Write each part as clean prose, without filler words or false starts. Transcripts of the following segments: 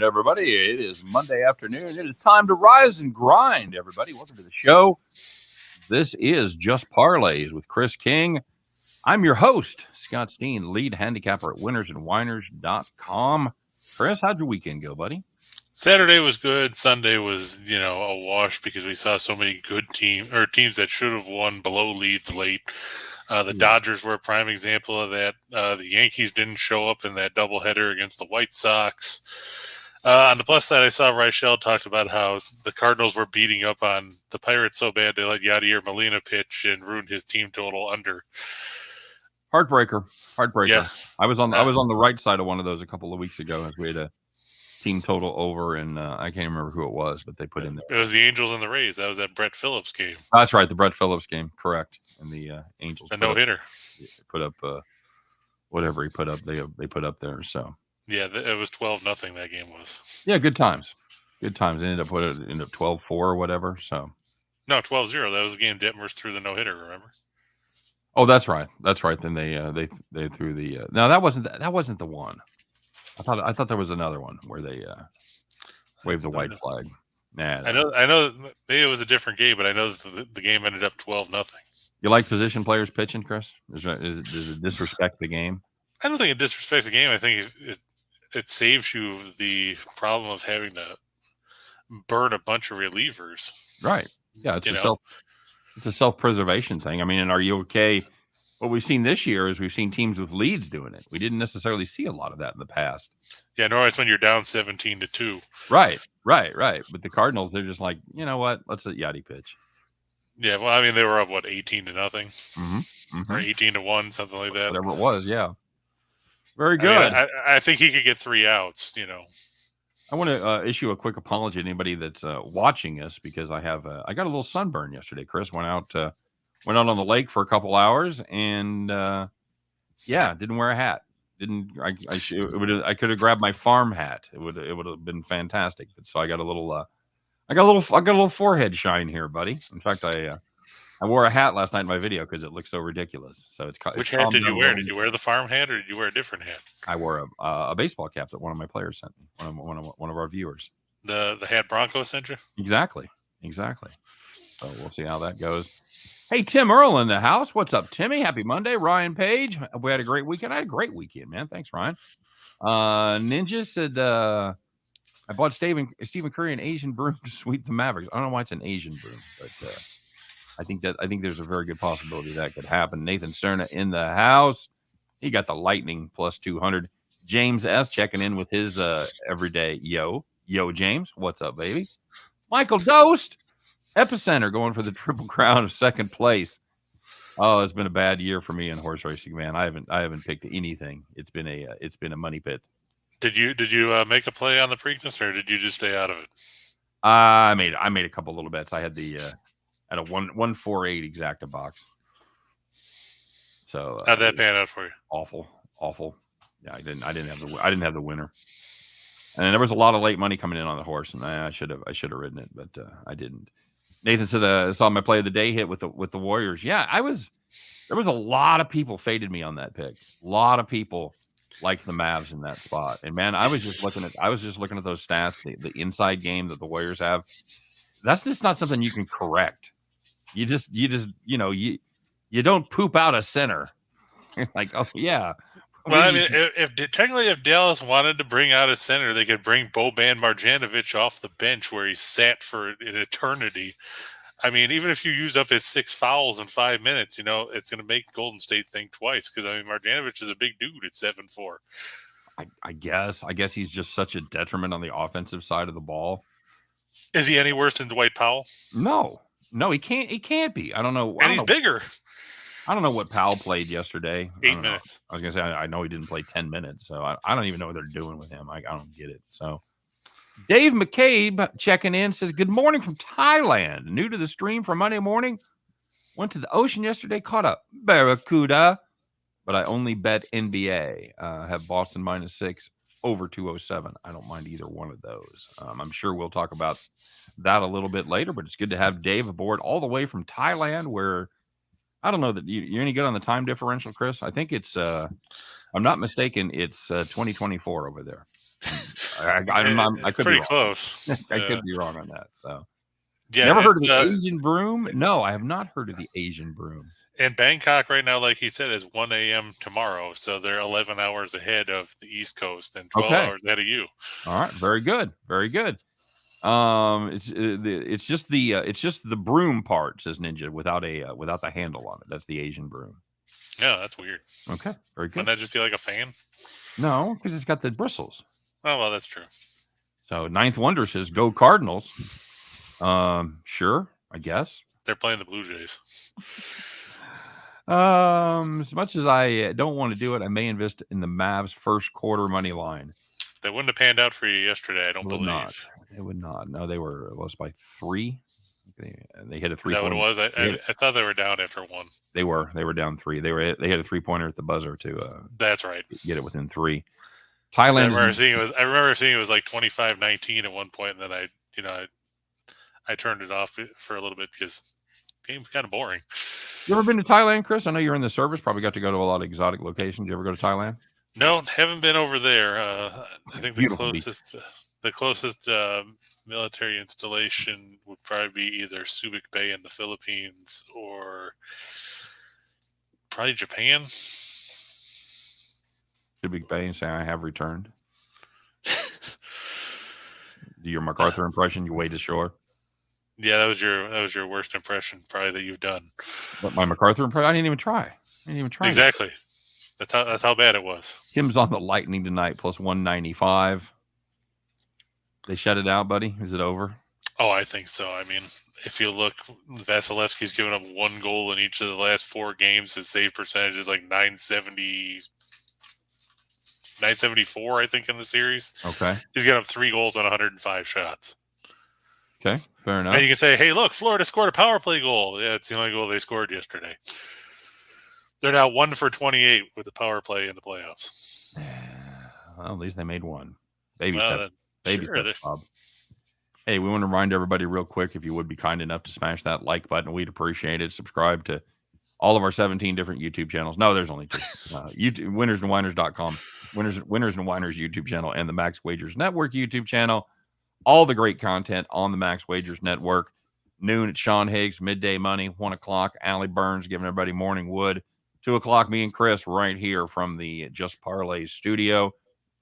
afternoon, everybody. It is Monday afternoon. It is time to rise and grind, everybody. Welcome to the show. This is Just Parlays with Chris King. I'm your host, Scott Steehn, lead handicapper at winnersandwhiners.com. Chris, how'd your weekend go, buddy? Saturday was good. Sunday was, a wash because we saw so many good teams that should have won below leads late. The Dodgers were a prime example of that. The Yankees didn't show up in that doubleheader against the White Sox. On the plus side, I saw Reichel talked about how the Cardinals were beating up on the Pirates so bad they let Yadier Molina pitch and ruined his team total under. Heartbreaker. Yeah. I was on the right side of one of those a couple of weeks ago as we had a team total over, and I can't remember who it was, but they put in there. It was the Angels and the Rays. That was that Brett Phillips game. That's right, the Brett Phillips game, correct. And the Angels. A no-hitter. Put up whatever he put up. They put up there. So yeah, it was 12-0. That game was. Yeah, good times. It ended up 12-4 or whatever. So no, 12-0. That was the game Detmers threw the no-hitter. Remember? Oh, that's right. Then they threw the. No, that wasn't the one. I thought there was another one where they waved the white flag. Nah, I know. Maybe it was a different game, but I know that the game ended up 12-0. You like position players pitching, Chris? Does it disrespect the game? I don't think it disrespects the game. I think it saves you the problem of having to burn a bunch of relievers. Right. Yeah, it's a self-preservation thing. I mean, and are you okay? What we've seen this year is we've seen teams with leads doing it. We didn't necessarily see a lot of that in the past. Yeah, nor it's when you're down 17-2. Right. But the Cardinals, they're just like, you know what? Let's let Yachty pitch. Yeah, well, I mean, they were up 18-0, or 18-1, something like that. Whatever it was, yeah. Very good. I think he could get 3 outs. I want to issue a quick apology to anybody that's watching us because I got a little sunburn yesterday. Chris went out on the lake for a couple hours and didn't wear a hat. I could have grabbed my farm hat. It would have been fantastic. But so I got a little forehead shine here, buddy. In fact, I wore a hat last night in my video because it looked so ridiculous. So which hat did you wear? Did you wear the farm hat or did you wear a different hat? I wore a baseball cap that one of my players sent me. One of our viewers. The hat Bronco sent you? Exactly. So we'll see how that goes. Hey, Tim Earl in the house. What's up, Timmy? Happy Monday. Ryan Page. We had a great weekend. I had a great weekend, man. Thanks, Ryan. Ninja said I bought Stephen Curry an Asian broom to sweep the Mavericks. I don't know why it's an Asian broom, but I think there's a very good possibility that could happen. Nathan Cerna in the house. He got the Lightning plus 200. James S. checking in with his everyday yo James. What's up, baby? Michael Dost. Epicenter going for the Triple Crown of second place. Oh, it's been a bad year for me in horse racing, man. I haven't picked anything. It's been a money pit. Did you make a play on the Preakness or did you just stay out of it? I made a couple little bets. I had at a 148 exacta box. So how'd that pan out for you? Awful. Yeah, I didn't have the winner. And there was a lot of late money coming in on the horse, and I should have ridden it, but I didn't. Nathan said I saw my play of the day hit with the Warriors. Yeah, there was a lot of people faded me on that pick. A lot of people liked the Mavs in that spot. And man, I was just looking at those stats, the inside game that the Warriors have. That's just not something you can correct. You don't poop out a center. You're like, oh yeah. Well, I mean, if Dallas wanted to bring out a center, they could bring Boban Marjanovic off the bench where he sat for an eternity. I mean, even if you use up his 6 fouls in 5 minutes, it's going to make Golden State think twice because, I mean, Marjanovic is a big dude at 7'4". I guess he's just such a detriment on the offensive side of the ball. Is he any worse than Dwight Powell? No, he can't. He can't be. I don't know. And he's bigger. I don't know what Powell played yesterday. 8 minutes. I was going to say, I know he didn't play 10 minutes, so I don't even know what they're doing with him. I don't get it. So Dave McCabe checking in says, good morning from Thailand. New to the stream for Monday morning. Went to the ocean yesterday, caught a barracuda, but I only bet NBA. Have Boston -6 over 207. I don't mind either one of those. I'm sure we'll talk about that a little bit later, but it's good to have Dave aboard all the way from Thailand where I don't know that you're any good on the time differential, Chris. I think it's, I'm not mistaken, it's 2024 over there. I It's could be pretty wrong. close. I could be wrong on that. So, yeah, never heard of the Asian broom? No, I have not heard of the Asian broom. And Bangkok right now, like he said, is 1 a.m. tomorrow. So they're 11 hours ahead of the East Coast and 12 hours ahead of you. All right. Very good. Very good. It's just the broom part, says Ninja, without the handle on it. That's the Asian broom. Yeah, that's weird. Okay. Very good. Wouldn't that just be like a fan? No, because it's got the bristles. Oh, well, that's true. So Ninth Wonder says, go Cardinals. Sure, I guess. They're playing the Blue Jays. As much as I don't want to do it, I may invest in the Mavs first quarter money line. They wouldn't have panned out for you yesterday, I don't believe. It would not. No, they were lost by 3. They hit a 3. Is that what it was? I thought they were down after 1. They were down 3. They hit a 3-pointer at the buzzer to that's right. Get it within 3. Thailand. I remember seeing it was like 25-19 at one point, and then I turned it off for a little bit because the game was kind of boring. You ever been to Thailand, Chris? I know you're in the service. Probably got to go to a lot of exotic locations. You ever go to Thailand? No, haven't been over there. I think the closest military installation would probably be either Subic Bay in the Philippines or probably Japan. Subic Bay and say, I have returned. Do your MacArthur impression, you wade ashore? Yeah, that was your worst impression probably that you've done. But my MacArthur impression, I didn't even try. Exactly. That's how bad it was. Kim's on the Lightning tonight, plus 195. They shut it out, buddy. Is it over? Oh, I think so. I mean, if you look, Vasilevsky's given up 1 goal in each of the last 4 games. His save percentage is like 974, I think, in the series. Okay. He's got up 3 goals on 105 shots. Okay, fair enough. And you can say, hey, look, Florida scored a power play goal. Yeah, it's the only goal they scored yesterday. They're now 1 for 28 with the power play in the playoffs. Well, at least they made 1. Baby steps, Bob. Hey, we want to remind everybody real quick, if you would be kind enough to smash that like button, we'd appreciate it. Subscribe to all of our 17 different YouTube channels. No, there's only 2. YouTube, winnersandwhiners.com, Winners and Whiners YouTube channel, and the Max Wagers Network YouTube channel. All the great content on the Max Wagers Network. Noon at Sean Higgs, Midday Money. 1 o'clock, Allie Burns giving everybody morning wood. 2 o'clock, me and Chris right here from the Just Parlays studio.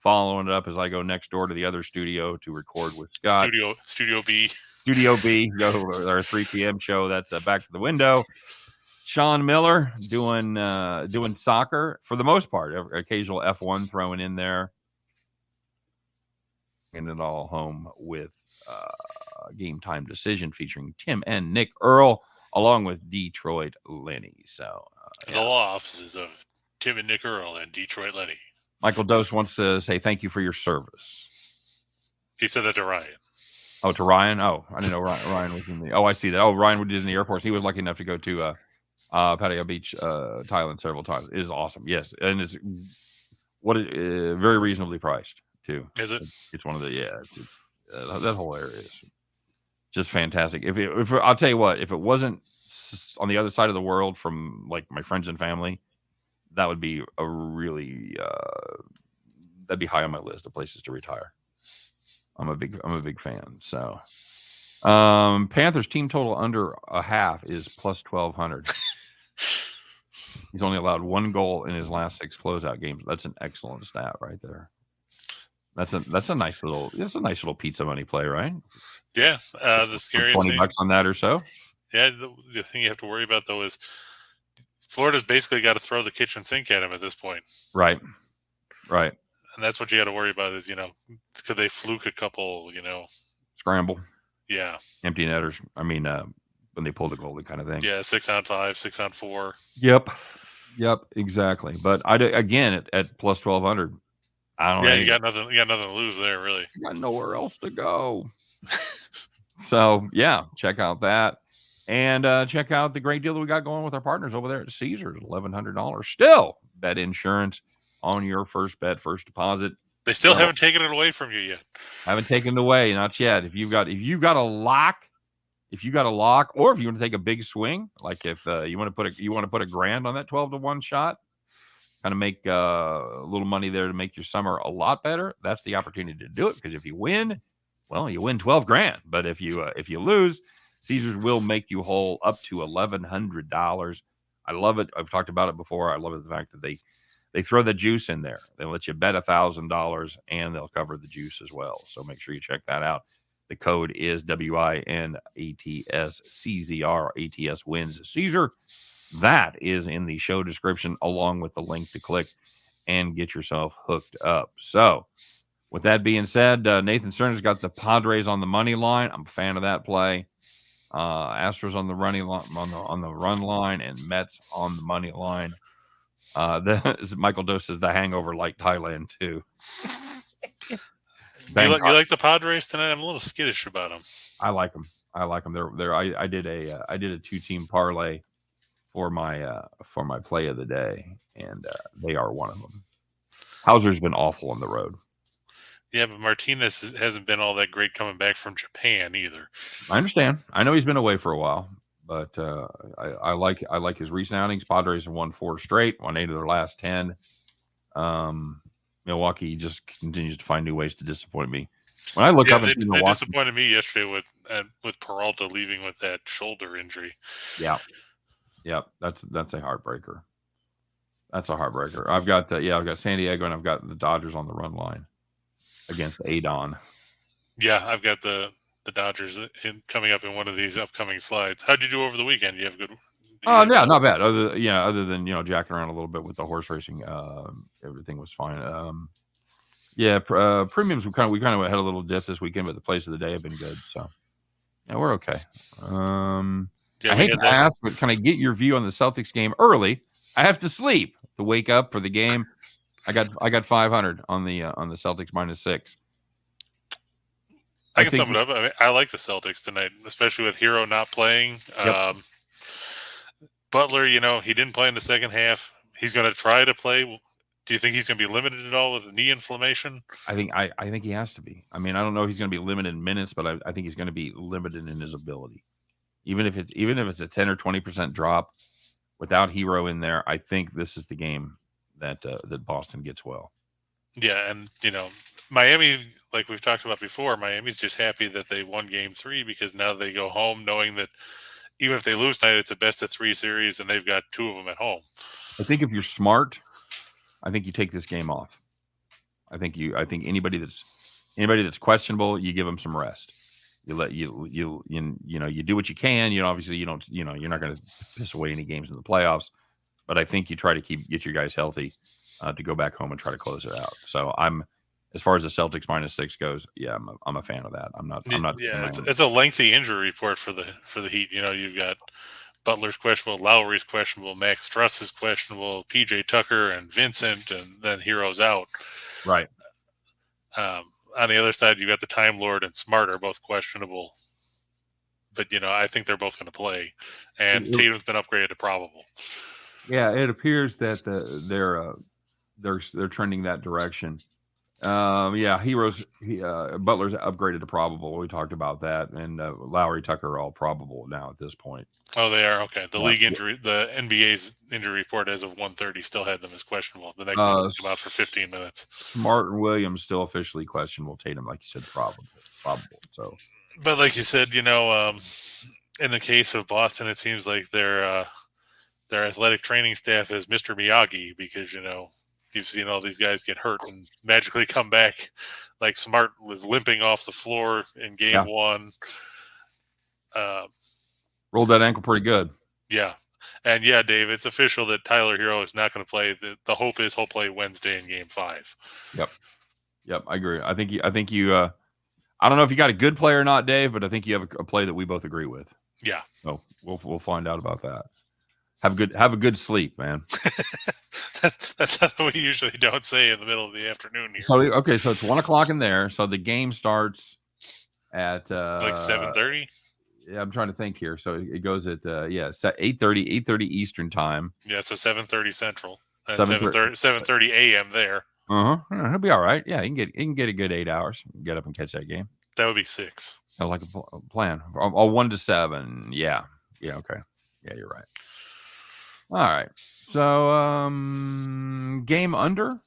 Following it up as I go next door to the other studio to record with Scott. Studio B. Studio B. Go to our 3 p.m. show. That's Back to the Window. Sean Miller doing soccer for the most part. Occasional F1 thrown in there. And it all home with Game Time Decision featuring Tim and Nick Earl, along with Detroit Lenny. So the law offices of Tim and Nick Earl and Detroit Lenny. Michael Dose wants to say thank you for your service. He said that to Ryan. Oh, to Ryan? Oh, I didn't know Ryan was in the. Oh, I see that. Oh, Ryan was in the Air Force. He was lucky enough to go to Pattaya Beach, Thailand several times. It is awesome. Yes, and it's very reasonably priced too. Is it? It's one of the It's that whole area is just fantastic. If I'll tell you what, if it wasn't on the other side of the world from like my friends and family, that would be a really that'd be high on my list of places to retire. I'm a big fan. So Panthers team total under a half is plus 1,200. He's only allowed 1 goal in his last 6 closeout games. That's an excellent stat right there. That's a nice little pizza money play, right? Yeah. The scariest thing, $20 on that or so. Yeah. The thing you have to worry about though is Florida's basically got to throw the kitchen sink at him at this point. Right. And that's what you got to worry about is, could they fluke a couple, Scramble. Yeah. Empty netters. I mean, when they pull the goalie kind of thing. Yeah, 6-on-5, 6-on-4. Yep, exactly. But again at plus 1,200, I don't know. Yeah, you got nothing to lose there, really. You got nowhere else to go. So yeah, check out that. And check out the great deal that we got going with our partners over there at Caesars. $1,100. Still bet insurance on your first bet, first deposit. They still haven't taken it away from you yet. Haven't taken it away, not yet. If you've got a lock, or if you want to take a big swing, like if you want to put $1,000 on that 12-to-1 shot, kind of make a little money there to make your summer a lot better, that's the opportunity to do it. Because if you win, well, you win 12 grand. But if you lose, Caesars will make you whole up to $1,100. I love it. I've talked about it before. I love it, the fact that they throw the juice in there. They'll let you bet $1,000 and they'll cover the juice as well. So make sure you check that out. The code is WINATSCZR. ATS wins Caesar. That is in the show description, along with the link to click and get yourself hooked up. So with that being said, Nathan Stern got the Padres on the money line. I'm a fan of that play. Astros on the running line, on the run line, and Mets on the money line. Michael Doe says the hangover like Thailand too. You like the Padres tonight? I'm a little skittish about them. I like them. I did a 2-team parlay for my play of the day, and they are one of them. Hauser's been awful on the road. Yeah, but Martinez hasn't been all that great coming back from Japan either. I understand. I know he's been away for a while, but I like his recent outings. Padres have won 4 straight, won 8 of their last 10. Milwaukee just continues to find new ways to disappoint me. When I look up and see Milwaukee, they disappointed me yesterday with Peralta leaving with that shoulder injury. Yeah, that's a heartbreaker. That's a heartbreaker. I've got San Diego and I've got the Dodgers on the run line against Adon. Yeah, I've got the Dodgers coming up in one of these upcoming slides. How'd you do over the weekend? You have good? Oh, yeah, not bad. Other than jacking around a little bit with the horse racing, everything was fine. Premiums we kind of had a little dip this weekend, but the plays of the day have been good. So yeah, we're okay. I hate to ask, but can I get your view on the Celtics game early? I have to sleep to wake up for the game. I got 500 on the Celtics -6. I can sum it up. I mean, I like the Celtics tonight, especially with Hero not playing. Yep. Butler, he didn't play in the second half. He's going to try to play. Do you think he's going to be limited at all with knee inflammation? I think he has to be. I mean, I don't know if he's going to be limited in minutes, but I think he's going to be limited in his ability. Even if it's a 10 or 20% drop without Hero in there, I think this is the game that Boston gets well. Yeah, and Miami, like we've talked about before, Miami's just happy that they won Game 3 because now they go home knowing that even if they lose tonight, it's a best-of-3 series, and they've got 2 of them at home. I think if you're smart, I think you take this game off. I think anybody that's questionable, you give them some rest. You do what you can. Obviously you're not going to piss away any games in the playoffs, but I think you try to get your guys healthy to go back home and try to close it out. So as far as the Celtics -6 goes, yeah, I'm a fan of that. I'm not. Yeah, it's a lengthy injury report for the Heat. You've got Butler's questionable, Lowry's questionable, Max Struss is questionable, PJ Tucker and Vincent, and then Hero's out. Right. On the other side, you got the Time Lord and Smart are both questionable, but I think they're both going to play. And Tatum's been upgraded to probable. Yeah, it appears that they're trending that direction. Butler's upgraded to probable. We talked about that, and Lowry, Tucker are all probable now at this point. Oh, they are? Okay. The league injury, the NBA's injury report as of 1:30 still had them as questionable. The next one came out for 15 minutes. Smart and Williams still officially questionable. Tatum, like you said, probable. So, but like you said, in the case of Boston, it seems like their athletic training staff is Mr. Miyagi because you've seen all these guys get hurt and magically come back. Like Smart was limping off the floor in Game 1. Rolled that ankle pretty good. Yeah. And yeah, Dave, it's official that Tyler Hero is not going to play. The hope is he'll play Wednesday in Game 5. Yep. I agree. I think you. I don't know if you got a good play or not, Dave, but I think you have a play that we both agree with. Yeah. So we'll find out about that. Have a good sleep, man. That's something we usually don't say in the middle of the afternoon here. So it's 1:00 in there. So the game starts at like 7:30. Yeah, I'm trying to think here. So it goes at 8:30 Eastern time. Yeah, so 7:30 Central. 7:30 a.m. there. He'll be all right. Yeah, he can get a good 8 hours. Get up and catch that game. That would be 6. I like a plan. 1 to 7. Yeah. Okay. Yeah, you're right. All right. So, game under.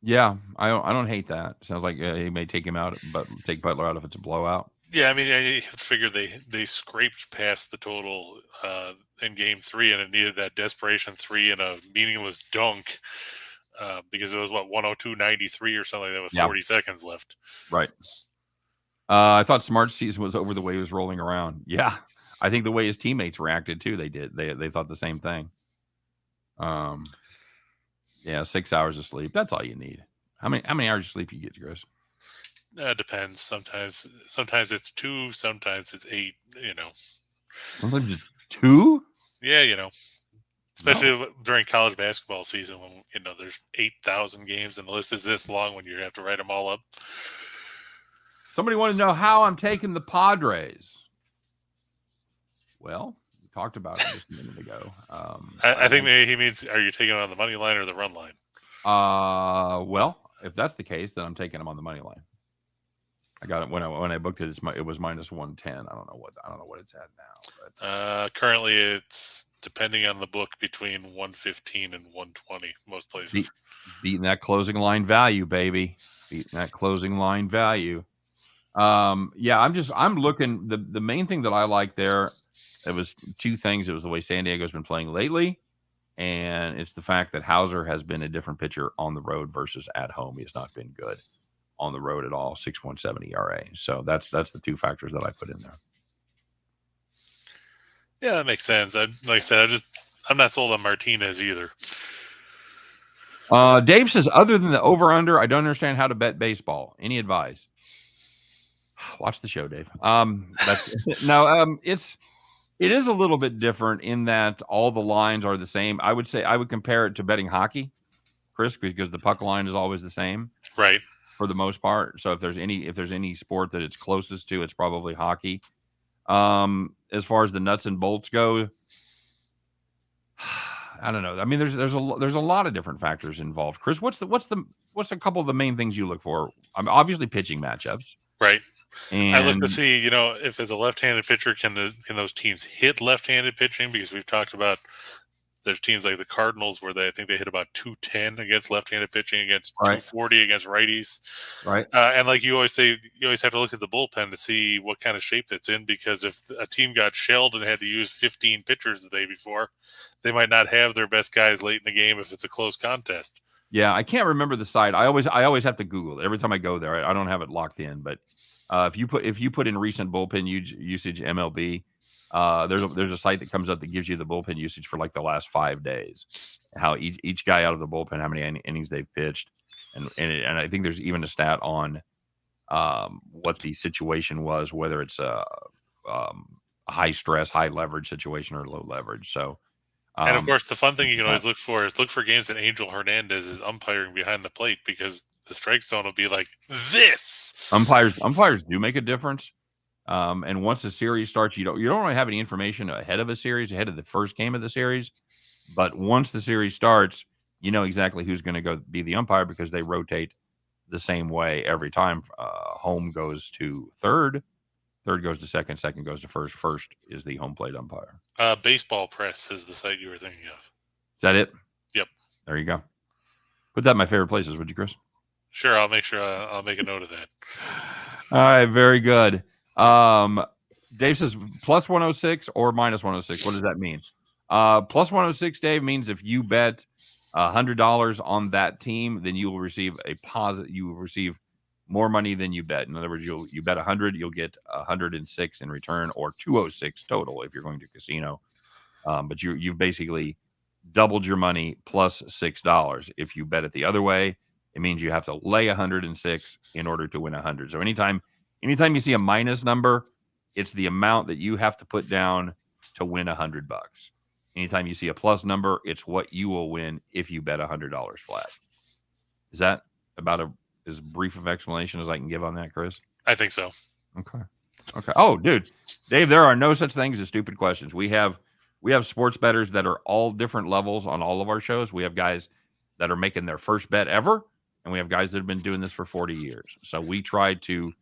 Yeah, I don't hate that. Sounds like he may take him out, but take Butler out if it's a blowout. Yeah, I mean, I figure they scraped past the total in Game 3, and it needed that desperation 3 and a meaningless dunk because it was 102-93 or something like that with 40 seconds left. Right. I thought Smart's season was over the way he was rolling around. Yeah, I think the way his teammates reacted too, they did. They thought the same thing. Yeah, 6 hours of sleep. That's all you need. How many hours of sleep you get, Chris? Depends. Sometimes it's 2, sometimes it's 8. Sometimes it's 2. Yeah, especially during college basketball season when there's 8,000 games and the list is this long when you have to write them all up. Somebody wanted to know how I'm taking the Padres. Well, we talked about it just a minute ago. I think maybe he means, are you taking it on the money line or the run line? Well, if that's the case, then I'm taking him on the money line. I got it when I booked it. It was minus 110. I don't know what it's at now. But currently, it's depending on the book between 115 and 120 most places. Beating that closing line value, baby. Beating that closing line value. Yeah, I'm looking. The main thing that I like there, it was 2 things. It was the way San Diego's been playing lately, and it's the fact that Hauser has been a different pitcher on the road versus at home. He has not been good on the road at all. 6.7 ERA. So that's the 2 factors that I put in there. Yeah, that makes sense. Like I said, I'm not sold on Martinez either. Dave says, other than the over/under, I don't understand how to bet baseball. Any advice? Watch the show, Dave. It is a little bit different in that all the lines are the same. I would say I would compare it to betting hockey, Chris, because the puck line is always the same, right? For the most part. So if there's any sport that it's closest to, it's probably hockey. As far as the nuts and bolts go, I don't know. I mean, there's a lot of different factors involved. Chris, what's a couple of the main things you look for? Obviously pitching matchups, right? And I look to see, if it's a left-handed pitcher, can those teams hit left-handed pitching? Because we've talked about there's teams like the Cardinals where I think they hit about 210 against left-handed pitching, against 240 against righties. Right. And like you always say, you always have to look at the bullpen to see what kind of shape it's in, because if a team got shelled and had to use 15 pitchers the day before, they might not have their best guys late in the game if it's a close contest. Yeah, I can't remember the site. I always have to Google it every time I go there. I don't have it locked in, but if you put in recent bullpen usage MLB, there's a site that comes up that gives you the bullpen usage for like the last 5 days, how each guy out of the bullpen, how many innings they've pitched, and I think there's even a stat on what the situation was, whether it's a high stress, high leverage situation or low leverage. So. And of course, the fun thing you can always look for games that Angel Hernandez is umpiring behind the plate, because the strike zone will be like this. Umpires do make a difference. And once the series starts, you don't really have any information ahead of a series, ahead of the first game of the series. But once the series starts, you know exactly who's going to go be the umpire, because they rotate the same way every time. Home goes to third. Third goes to second. Second goes to first. First is the home plate umpire. Baseball Press is the site you were thinking of. Is that it? Yep. There you go. Put that in my favorite places, would you, Chris? Sure. I'll make a note of that. All right. Very good. Dave says plus 106 or minus 106. What does that mean? Plus 106, Dave, means if you bet $100 on that team, then you will receive you will receive more money than you bet. In other words, you bet 100, you'll get 106 in return, or 206 total if you're going to casino. But you've basically doubled your money plus $6. If you bet it the other way, it means you have to lay 106 in order to win 100. So anytime you see a minus number, it's the amount that you have to put down to win $100. Anytime you see a plus number, it's what you will win if you bet $100 flat. Is that about as brief of explanation as I can give on that, Chris? I think so. Okay. Oh, dude, Dave, there are no such things as stupid questions. We have sports bettors that are all different levels on all of our shows. We have guys that are making their first bet ever, and we have guys that have been doing this for 40 years. So we try to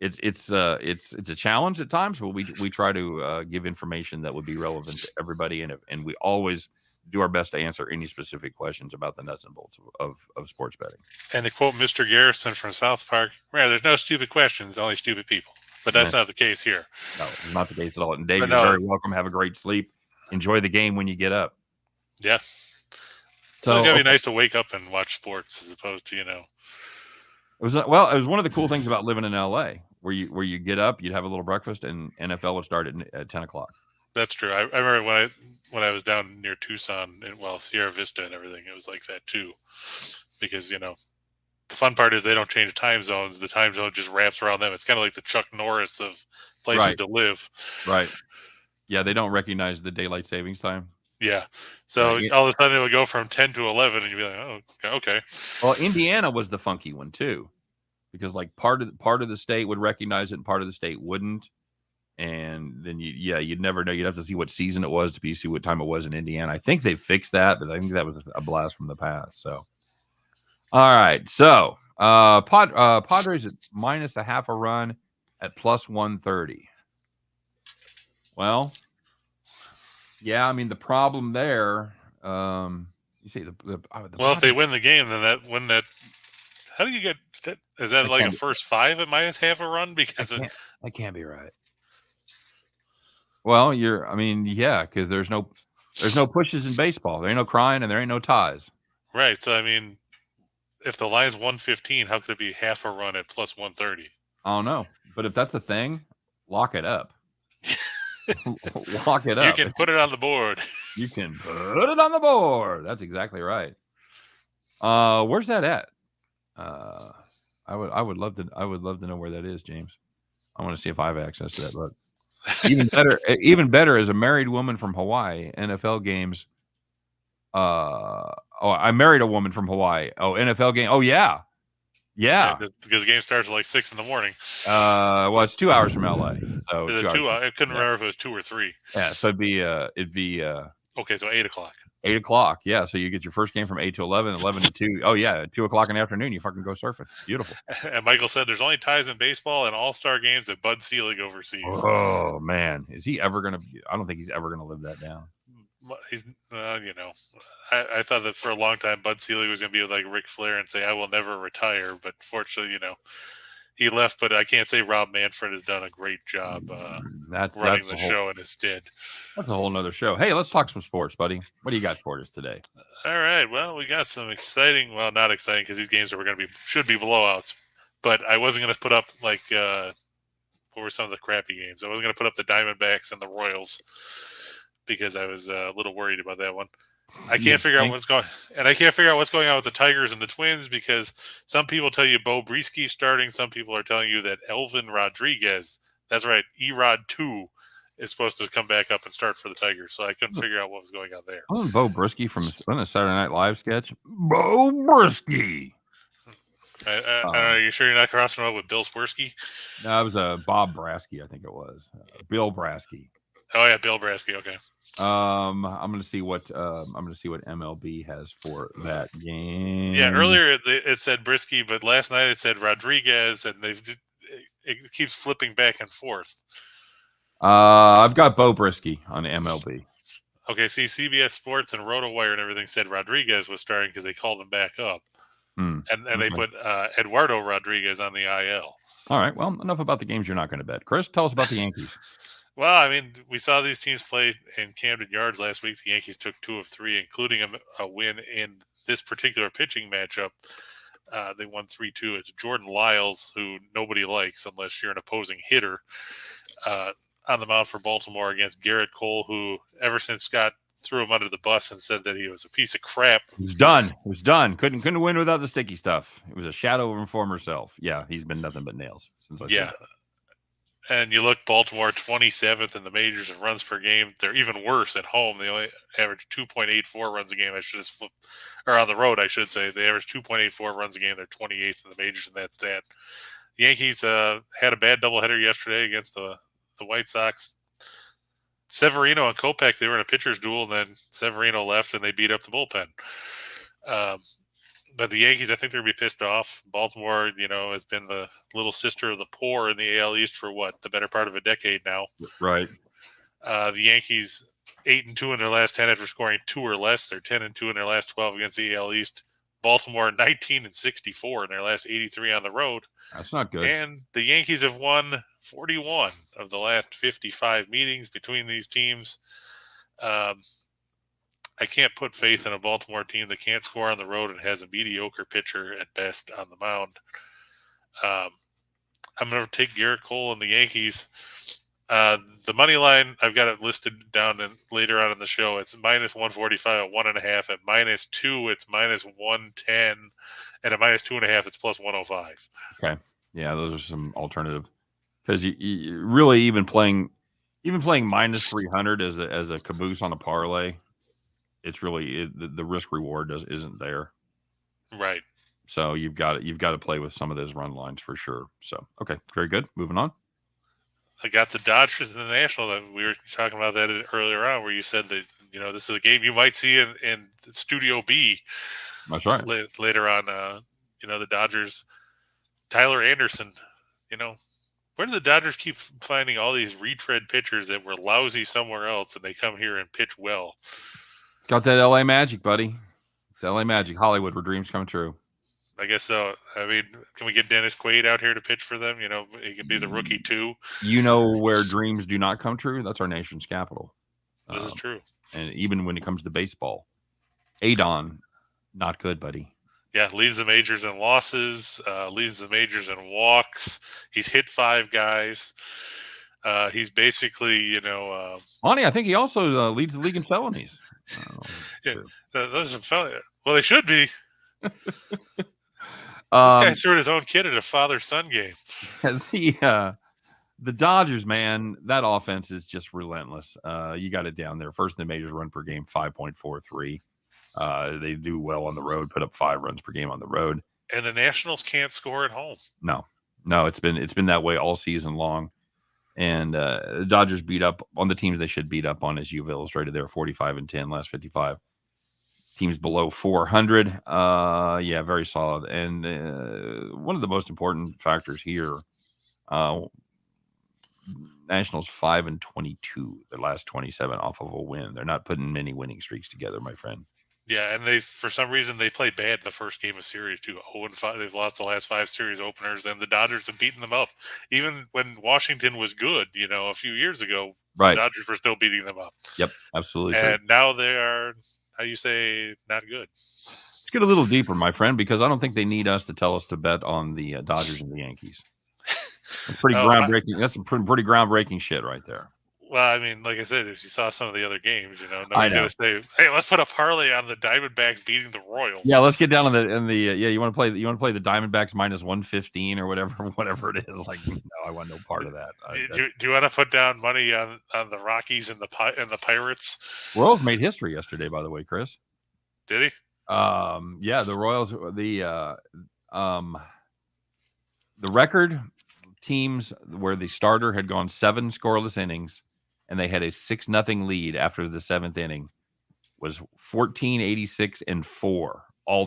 it's a challenge at times, but we try to give information that would be relevant to everybody, and we always do our best to answer any specific questions about the nuts and bolts of sports betting. And to quote Mr. Garrison from South Park, "Well, there's no stupid questions, only stupid people." But that's not the case here. No, not the case at all. And Dave, you're very welcome. Have a great sleep. Enjoy the game when you get up. Yeah. So it's gotta be nice to wake up and watch sports as opposed to, It was one of the cool things about living in LA, where you get up, you'd have a little breakfast, and NFL would start at 10:00. That's true. I remember when I was down near Tucson and Sierra Vista and everything, it was like that too. Because, the fun part is they don't change time zones. The time zone just wraps around them. It's kind of like the Chuck Norris of places to live. Right. Yeah, they don't recognize the daylight savings time. Yeah. So all of a sudden it would go from 10 to 11 and you'd be like, oh, okay. Well, Indiana was the funky one too, because like part of the state would recognize it and part of the state wouldn't. And then you'd never know. You'd have to see what season it was to see what time it was in Indiana. I think they fixed that, but I think that was a blast from the past. So, all right. So, Padres at minus a half a run at plus 130. Well, yeah. I mean, the problem there. You see if they win the game, then how do you get that? Is that like a first five at minus half a run? Because that can't be right. Well, because there's no pushes in baseball. There ain't no crying and there ain't no ties. Right. So, I mean, if the line's 115, how could it be half a run at plus 130? I don't know. But if that's a thing, lock it up. Lock it up. You can put it on the board. You can put it on the board. That's exactly right. Where's that at? I would love to know where that is, James. I want to see if I have access to that book. Even better as a married woman from Hawaii, NFL games. I married a woman from Hawaii. Oh, NFL game. Oh, yeah. Because the game starts at like 6 in the morning. Well, it's 2 hours from LA. So is it 2 hours? I couldn't remember if it was 2 or 3. Yeah, so it'd be okay, so 8 o'clock. 8 o'clock. Yeah, so you get your first game from 8 to 11, 11 to 2. Oh yeah, 2 o'clock in the afternoon, you fucking go surfing. Beautiful. And Michael said there's only ties in baseball and all-star games at Bud Selig overseas. Oh man, is he ever gonna? I don't think he's ever gonna live that down. He's, I thought that for a long time Bud Selig was gonna be like Ric Flair and say I will never retire, but fortunately, he left. But I can't say Rob Manfred has done a great job running the show in his stead. That's a whole nother show. Hey, let's talk some sports, buddy. What do you got for us today? All right. Well, we got some exciting. Well, not exciting because these games should be blowouts. But I wasn't going to put up what were some of the crappy games? I wasn't going to put up the Diamondbacks and the Royals because I was a little worried about that one. I can't figure out what's going on with the Tigers and the Twins because some people tell you Bo Brieske starting. Some people are telling you that Elvin Rodriguez, that's right, Erod 2, is supposed to come back up and start for the Tigers. So I couldn't figure out what was going on there. Wasn't Bo Brieske from a Saturday Night Live sketch? Bo Brieske. Are you sure you're not crossing up with Bill Swirsky? No, it was Bob Brasky, I think it was. Bill Brasky. Oh yeah, Bill Brasky. Okay. I'm gonna see what MLB has for that game. Yeah, earlier it said Brieske, but last night it said Rodriguez, and it keeps flipping back and forth. I've got Bo Brieske on MLB. Okay, see, CBS Sports and RotoWire and everything said Rodriguez was starting because they called him back up, and they put Eduardo Rodriguez on the IL. All right. Well, enough about the games you're not going to bet. Chris, tell us about the Yankees. Well, I mean, we saw these teams play in Camden Yards last week. The Yankees took 2 of 3, including a win in this particular pitching matchup. They won 3-2. It's Jordan Lyles, who nobody likes unless you're an opposing hitter, on the mound for Baltimore against Garrett Cole, who ever since Scott threw him under the bus and said that he was a piece of crap. It was done. It was done. Couldn't win without the sticky stuff. It was a shadow of his former self. Yeah, he's been nothing but nails since I said that. And you look, Baltimore 27th in the majors in runs per game. They're even worse at home. They only average 2.84 runs a game. I should have flipped, or on the road, I should say. They average 2.84 runs a game. They're 28th in the majors, and that's that. The Yankees had a bad doubleheader yesterday against the White Sox. Severino and Kopech, they were in a pitcher's duel, and then Severino left, and they beat up the bullpen. But the Yankees, I think they're going to be pissed off. Baltimore, has been the little sister of the poor in the AL East for the better part of a decade now. Right. The Yankees 8-2 in their last 10 after scoring 2 or less. They're 10-2 in their last 12 against the AL East. Baltimore 19-64 in their last 83 on the road. That's not good. And the Yankees have won 41 of the last 55 meetings between these teams. I can't put faith in a Baltimore team that can't score on the road and has a mediocre pitcher at best on the mound. I'm going to take Garrett Cole and the Yankees. The money line, I've got it listed down later on in the show. It's -145 at 1.5. At -2, it's -110. And at -2.5, it's +105. Okay. Yeah, those are some alternative. Because you really even playing -300 as a caboose on a parlay, it's really the risk reward isn't there. Right. So you've got to play with some of those run lines for sure. So okay, very good. Moving on. I got the Dodgers and the National. That we were talking about that earlier on, where you said that this is a game you might see in Studio B. That's right. Later on, the Dodgers, Tyler Anderson. Where do the Dodgers keep finding all these retread pitchers that were lousy somewhere else, and they come here and pitch well? Got that LA Magic, buddy. It's LA Magic, Hollywood, where dreams come true. I guess so. I mean, can we get Dennis Quaid out here to pitch for them? He can be the rookie too. Where dreams do not come true? That's our nation's capital. This is true. And even when it comes to baseball, Adon, not good, buddy. Yeah, leads the majors in losses, leads the majors in walks. He's hit 5 guys. He's basically, Lonnie, I think he also leads the league in felonies. Yeah, those are felonies. Well, they should be. This guy threw his own kid at a father-son game. The Dodgers, man, that offense is just relentless. You got it down there. First in the majors, run per game 5.43. They do well on the road, put up 5 runs per game on the road. And the Nationals can't score at home. No, it's been that way all season long. And the Dodgers beat up on the teams they should beat up on, as you've illustrated there, 45-10, last 55. Teams below 400. Yeah, very solid. And one of the most important factors here, Nationals 5-22, their last 27 off of a win. They're not putting many winning streaks together, my friend. Yeah, and for some reason they played bad the first game of series too. 0-5. They've lost the last 5 series openers, and the Dodgers have beaten them up. Even when Washington was good, a few years ago, right, the Dodgers were still beating them up. Yep, absolutely. And now they are, how you say, not good. Let's get a little deeper, my friend, because I don't think they need us to tell us to bet on the Dodgers and the Yankees. That's pretty groundbreaking. That's some pretty groundbreaking shit right there. Well, I mean, like I said, if you saw some of the other games, nobody's going to say, "Hey, let's put a parlay on the Diamondbacks beating the Royals." Yeah, let's get down on the you want to play the Diamondbacks -115 or whatever it is. Like, no, I want no part of that. Do you want to put down money on the Rockies and the Pirates? Royals made history yesterday, by the way, Chris. Did he? Yeah, the Royals, the record teams where the starter had gone 7 scoreless innings and they had a 6-0 lead after the 7th inning was 14-86-4 all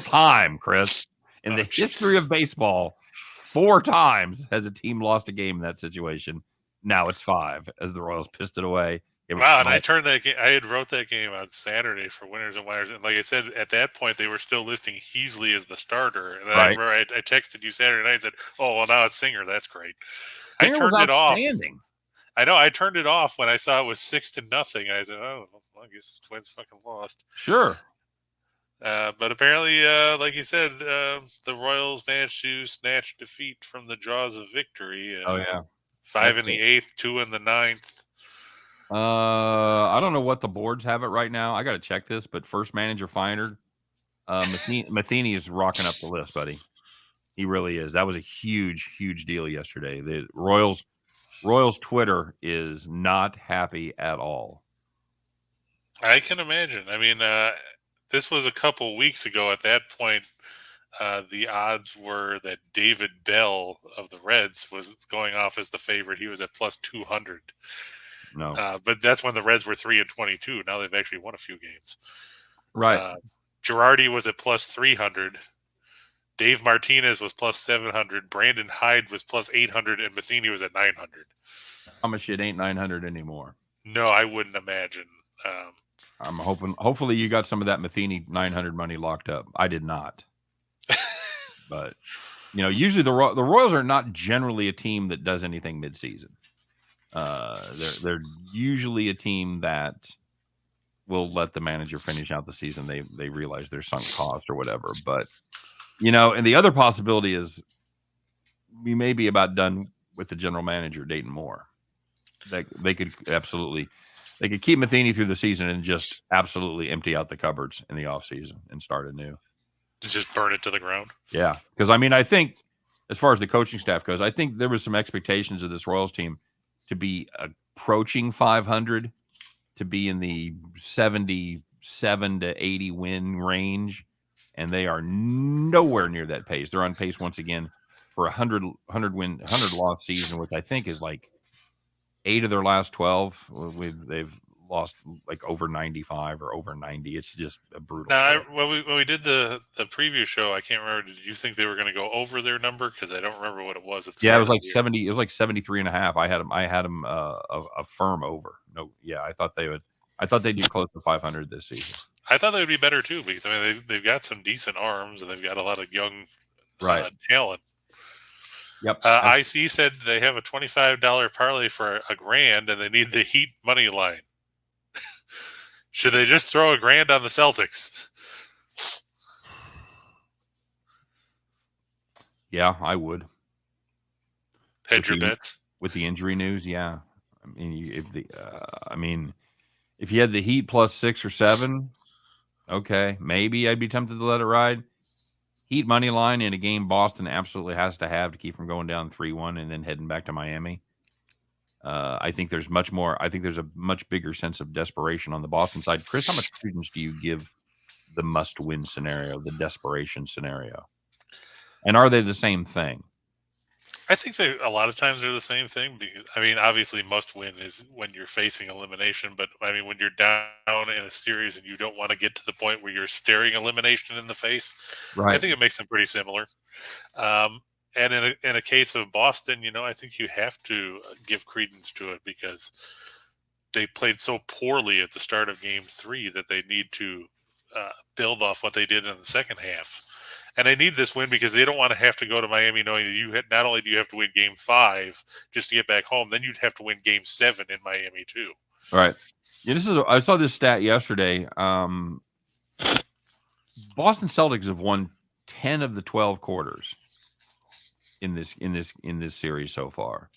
time, Chris. In the history of baseball, 4 times has a team lost a game in that situation. Now it's 5 as the Royals pissed it away. Wow, and I turned that game. I had wrote that game on Saturday for Winners and Whiners, and like I said, at that point they were still listing Heasley as the starter. And I remember I texted you Saturday night and said, "Oh, well, now it's Singer. That's great." Singer I turned it off. I know. I turned it off when I saw it was 6-0. I said, "Oh, well, I guess the Twins fucking lost." Sure. But apparently, like you said, the Royals managed to snatch defeat from the jaws of victory. 5 in the 8th, 2 in the 9th. I don't know what the boards have it right now. I got to check this, but first manager fired. Matheny is rocking up the list, buddy. He really is. That was a huge, huge deal yesterday. The Royals Twitter is not happy at all. I can imagine. I mean, this was a couple weeks ago. At that point, the odds were that David Bell of the Reds was going off as the favorite. He was at +200. No, but that's when the Reds were 3-22. Now they've actually won a few games. Right. Girardi was at plus 300. Dave Martinez was plus 700. Brandon Hyde was plus 800, and Matheny was at 900. I promise you it ain't 900 anymore. No, I wouldn't imagine. I'm hopefully you got some of that Matheny 900 money locked up. I did not. But, usually the Royals are not generally a team that does anything midseason. They're usually a team that will let the manager finish out the season. They realize their sunk cost or whatever. But, and the other possibility is we may be about done with the general manager, Dayton Moore. They could keep Matheny through the season and just absolutely empty out the cupboards in the offseason and start anew. Just burn it to the ground. Yeah. Because, I think as far as the coaching staff goes, I think there was some expectations of this Royals team to be approaching 500, to be in the 77 to 80 win range, and they are nowhere near that pace. They're on pace once again for 100 loss season, which I think is like 8 of their last 12. They've lost like over 95 or over 90. It's just a brutal. Now, when we did the preview show, I can't remember. Did you think they were going to go over their number? Because I don't remember what it was. It was like 70. It was like 73 and a half. I had them a firm over. No, yeah, I thought they'd do close to 500 this season. I thought they would be better too, because they've got some decent arms and they've got a lot of young talent. Yep. IC said they have a $25 parlay for $1,000 and they need the Heat money line. Should they just throw $1,000 on the Celtics? Yeah, I would. Hedge your bets with the injury news. Yeah, if you had the Heat plus 6 or 7, okay, maybe I'd be tempted to let it ride. Heat money line in a game Boston absolutely has to have to keep from going down 3-1 and then heading back to Miami. I think there's much more. I think there's a much bigger sense of desperation on the Boston side. Chris, how much credence do you give the must-win scenario, the desperation scenario? And are they the same thing? I think a lot of times they're the same thing because, obviously must-win is when you're facing elimination. But, when you're down in a series and you don't want to get to the point where you're staring elimination in the face, right. I think it makes them pretty similar. And in a case of Boston, I think you have to give credence to it because they played so poorly at the start of Game 3 that they need to build off what they did in the second half. And they need this win because they don't want to have to go to Miami knowing that not only do you have to win Game 5 just to get back home, then you'd have to win Game 7 in Miami too. All right. Yeah, I saw this stat yesterday. Boston Celtics have won 10 of the 12 quarters in this series so far,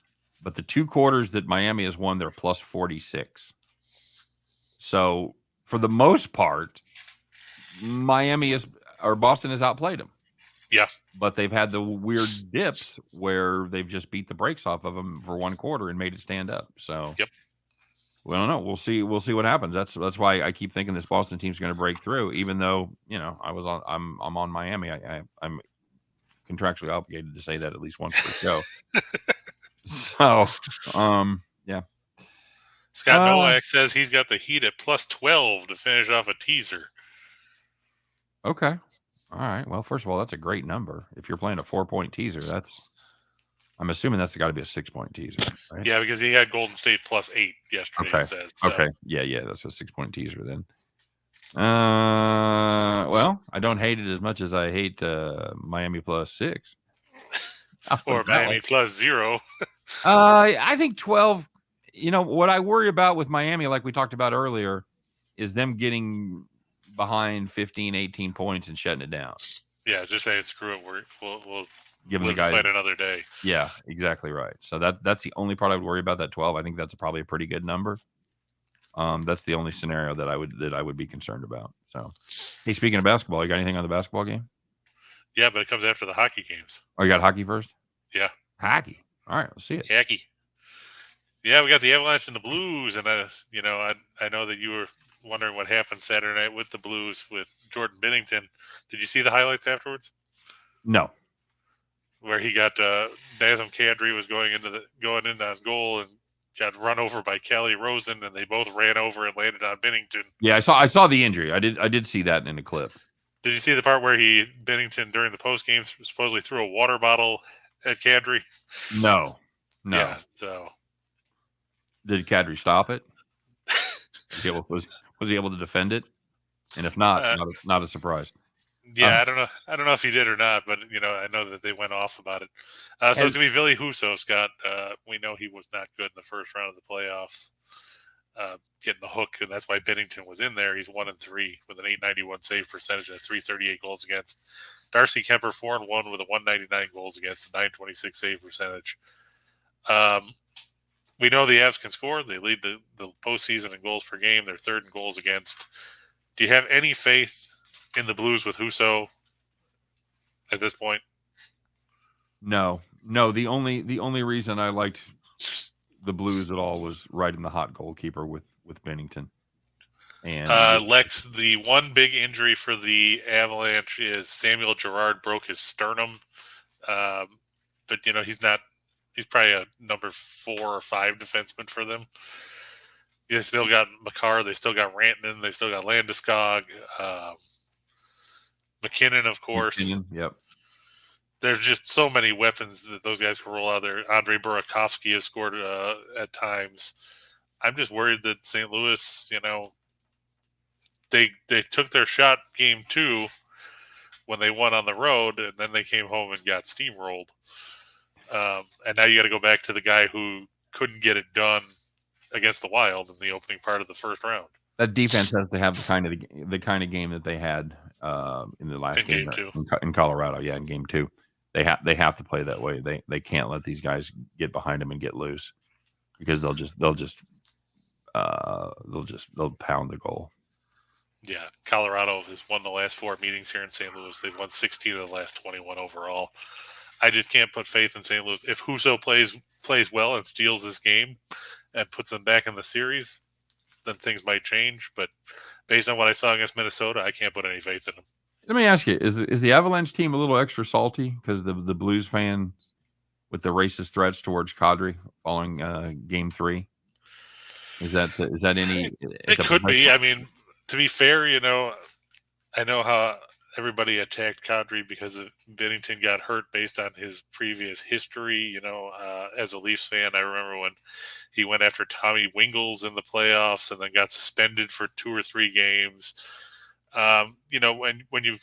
but the 2 quarters that Miami has won, they're plus 46. So for the most part, Boston has outplayed them. Yeah, but they've had the weird dips where they've just beat the brakes off of them for 1 quarter and made it stand up. So yep. We don't know. We'll see what happens. That's why I keep thinking this Boston team's going to break through, even though I'm on Miami. I'm contractually obligated to say that at least once per show. So, yeah. Scott Nowak says he's got the Heat at plus 12 to finish off a teaser. Okay. All right. Well, first of all, that's a great number. If you're playing a 4-point teaser, I'm assuming that's got to be a 6-point teaser, right? Yeah, because he had Golden State plus 8 yesterday. Okay. It says, so. Okay. Yeah. That's a 6-point teaser then. Well, I don't hate it as much as I hate Miami plus 6. Or Miami plus 0. I think 12. What I worry about with Miami, like we talked about earlier, is them getting behind 15, 18 points and shutting it down. Yeah, just saying screw it. We'll give them the fight another day. Yeah, exactly right. So that's the only part I would worry about, that 12. I think that's probably a pretty good number. That's the only scenario that I would be concerned about. So, hey, speaking of basketball, you got anything on the basketball game? Yeah, but it comes after the hockey games. Oh, you got hockey first? Yeah. Hockey. All right, let's see it. Hockey. Yeah, we got the Avalanche and the Blues, and I know that you were wondering what happened Saturday night with the Blues with Jordan Binnington. Did you see the highlights afterwards? No. Where he got Nazem Kadri was going in on goal and got run over by Callie Rosen, and they both ran over and landed on Binnington. Yeah, I saw the injury. I did see that in a clip. Did you see the part where Bennington during the post game supposedly threw a water bottle at Kadri? No. Yeah. So did Kadri stop it? Was he able to defend it? And if not, not a surprise. Yeah, I don't know if he did or not, but I know that they went off about it. So it's gonna be Ville Husso, Scott. We know he was not good in the first round of the playoffs, getting the hook, and that's why Bennington was in there. He's 1-3 with an .891 save percentage and 338 goals against. Darcy Kemper 4-1 with a 199 goals against, a 926 save percentage. We know the Avs can score. They lead the postseason in goals per game. They're third in goals against. Do you have any faith in the Blues with Husso at this point? No. The only reason I liked the Blues at all was riding the hot goalkeeper with Bennington. And Lex, the one big injury for the Avalanche is Samuel Girard broke his sternum. But he's probably a number 4 or 5 defenseman for them. They still got Makar, they still got Rantanen, they still got Landeskog, McKinnon, of course. Yep. There's just so many weapons that those guys can roll out there. Andrei Burakovsky has scored at times. I'm just worried that St. Louis, they took their shot game 2 when they won on the road, and then they came home and got steamrolled. And now you got to go back to the guy who couldn't get it done against the Wild in the opening part of the first round. That defense has to have the kind of game that they had in the last game 2 in Colorado. Yeah, in game 2, they have to play that way. They can't let these guys get behind them and get loose, because they'll pound the goal. Yeah, Colorado has won the last 4 meetings here in St. Louis. They've won 16 of the last 21 overall. I just can't put faith in St. Louis. If Husso plays well and steals this game and puts them back in the series, then things might change. But based on what I saw against Minnesota, I can't put any faith in them. Let me ask you: is the Avalanche team a little extra salty because the Blues fans with the racist threats towards Kadri following Game 3? Is that any? It could be. I mean, to be fair, I know how everybody attacked Kadri because Bennington got hurt based on his previous history. As a Leafs fan, I remember when he went after Tommy Wingels in the playoffs and then got suspended for 2 or 3 games. When you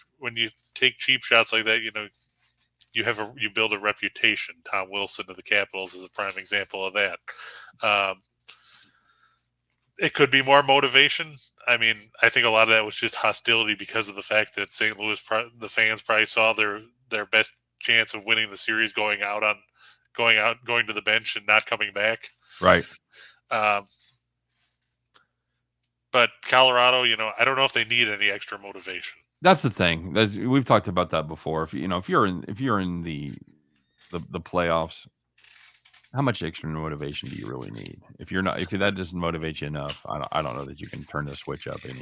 take cheap shots like that, you build a reputation. Tom Wilson of the Capitals is a prime example of that. It could be more motivation. I mean, I think a lot of that was just hostility because of the fact that St. Louis, the fans probably saw their best chance of winning the series going to the bench and not coming back. Right. But Colorado, I don't know if they need any extra motivation. That's the thing. We've talked about that before. If you're in the playoffs, how much extra motivation do you really need? If that doesn't motivate you enough, I don't know that you can turn the switch up any.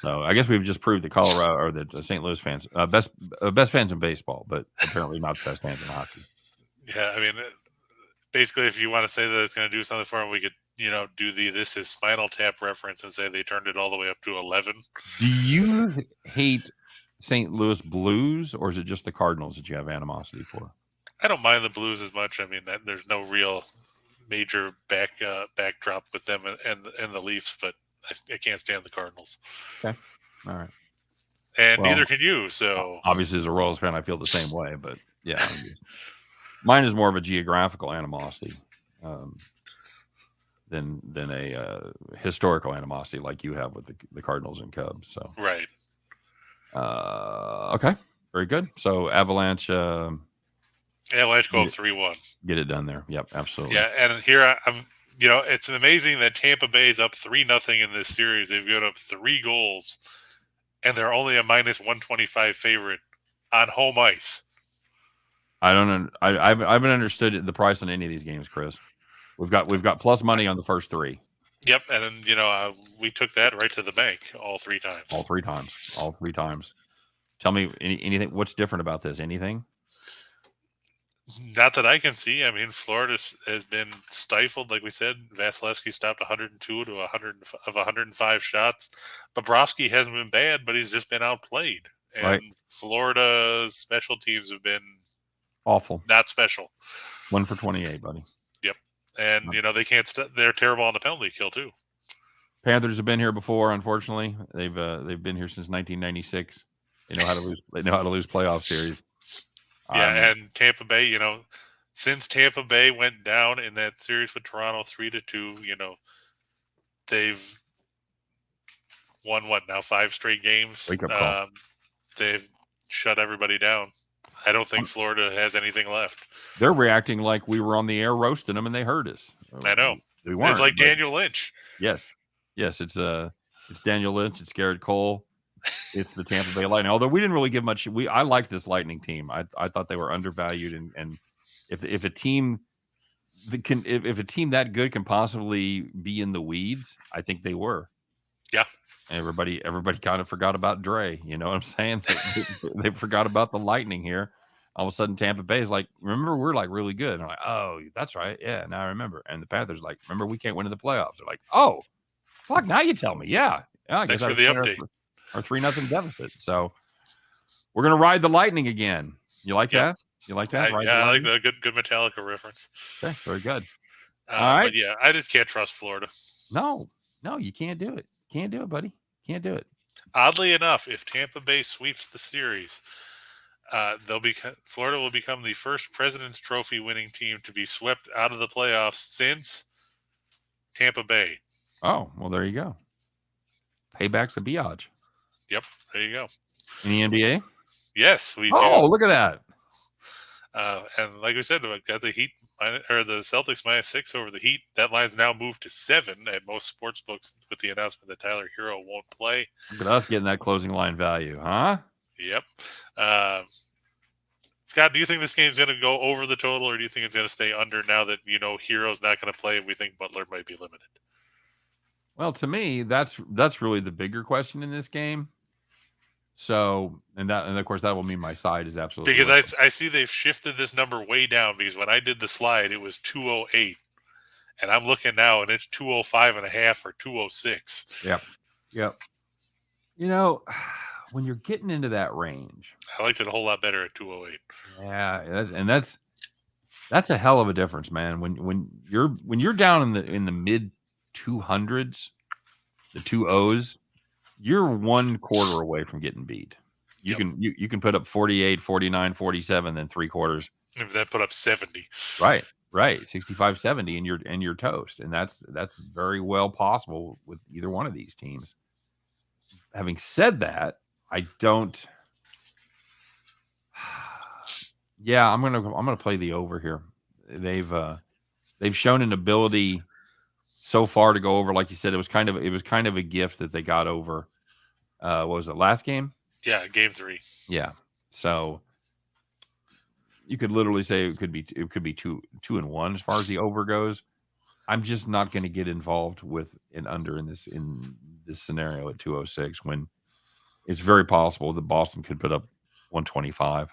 So I guess we've just proved that Colorado or the St. Louis fans best fans in baseball, but apparently not the best fans in hockey. Yeah, I mean, basically, if you want to say that it's going to do something for them, we could do this is Spinal Tap reference and say they turned it all the way up to 11. Do you hate St. Louis Blues, or is it just the Cardinals that you have animosity for? I don't mind the Blues as much. I mean, there's no real major backdrop with them and the Leafs, but I can't stand the Cardinals. Okay, all right. And neither can you. So obviously, as a Royals fan, I feel the same way. But yeah, mine is more of a geographical animosity than a historical animosity like you have with the Cardinals and Cubs. So right. Okay, very good. So Avalanche. Avalanche go up 3-1. Get it done there. Yep, absolutely. Yeah, and here I'm. It's amazing that Tampa Bay is up 3-0 in this series. They've given up 3 goals, and they're only a -125 favorite on home ice. I haven't understood the price on any of these games, Chris. We've got plus money on the first 3. Yep, and then we took that right to the bank all 3 times. All three times. Tell me anything. What's different about this? Anything? Not that I can see. I mean, Florida has been stifled, like we said. Vasilevsky stopped 102 to 100 of 105 shots. Bobrovsky hasn't been bad, but he's just been outplayed. And Right. Florida's special teams have been Awful. not special. 1 for 28, buddy. Yep. And, they can't they're terrible on the penalty kill, too. Panthers have been here before, unfortunately. They've been here since 1996. They know how to lose. They know how to lose playoff series. Yeah, and Tampa Bay, since Tampa Bay went down in that series with Toronto 3-2, they've won now 5 straight games. Wake up call. They've shut everybody down. I don't think Florida has anything left. They're reacting like we were on the air roasting them, and they heard us. I know. We weren't. It's like Daniel Lynch. Yes. It's Daniel Lynch. It's Garrett Cole. It's the Tampa Bay Lightning. Although we didn't really give much. I liked this Lightning team. I thought they were undervalued, and if a team if a team that good can possibly be in the weeds, I think they were. Yeah. Everybody kind of forgot about Dre. You know what I'm saying? They forgot about the Lightning here. All of a sudden, Tampa Bay is like, remember, we're like really good. And I'm like, oh, that's right. Yeah, now I remember. And the Panthers like, remember, we can't win in the playoffs. They're like, oh, fuck, now you tell me. Yeah. I guess for the update. Our 3-0 deficit. So we're going to ride the Lightning again. You like that? You like that? I like the good Metallica reference. Okay, very good. All right. But yeah, I just can't trust Florida. No, you can't do it. Can't do it, buddy. Can't do it. Oddly enough, if Tampa Bay sweeps the series, Florida will become the first President's Trophy winning team to be swept out of the playoffs since Tampa Bay. Oh, well, there you go. Payback's a biatch. Yep, there you go. In the NBA? Yes, we do. Oh, look at that. And like we said, we got the Heat or the Celtics -6 over the Heat. That line's now moved to 7 at most sports books with the announcement that Tyler Hero won't play. Look at us getting that closing line value, huh? Yep. Scott, do you think this game's going to go over the total, or do you think it's going to stay under now that Hero's not going to play and we think Butler might be limited? Well, to me, that's really the bigger question in this game. So, and of course, that will mean my side is absolutely because I see they've shifted this number way down, because when I did the slide, it was 208, and I'm looking now, and it's 205.5 or 206. Yep. When you're getting into that range, I liked it a whole lot better at 208. Yeah, that's a hell of a difference, man. When you're down in the mid 200s, the 2-0s, you're 1 quarter away from getting beat. You can put up 48, 49, 47, then 3 quarters. And then put up 70. Right. 65, 70, and you're toast. And that's very well possible with either one of these teams. Having said that, I don't. Yeah, I'm gonna play the over here. They've shown an ability so far to go over. Like you said, it was kind of a gift that they got over. What was it, last game? Yeah, game 3. Yeah. So you could literally say it could be 2-1 as far as the over goes. I'm just not going to get involved with an under in this scenario at 206 when it's very possible that Boston could put up 125.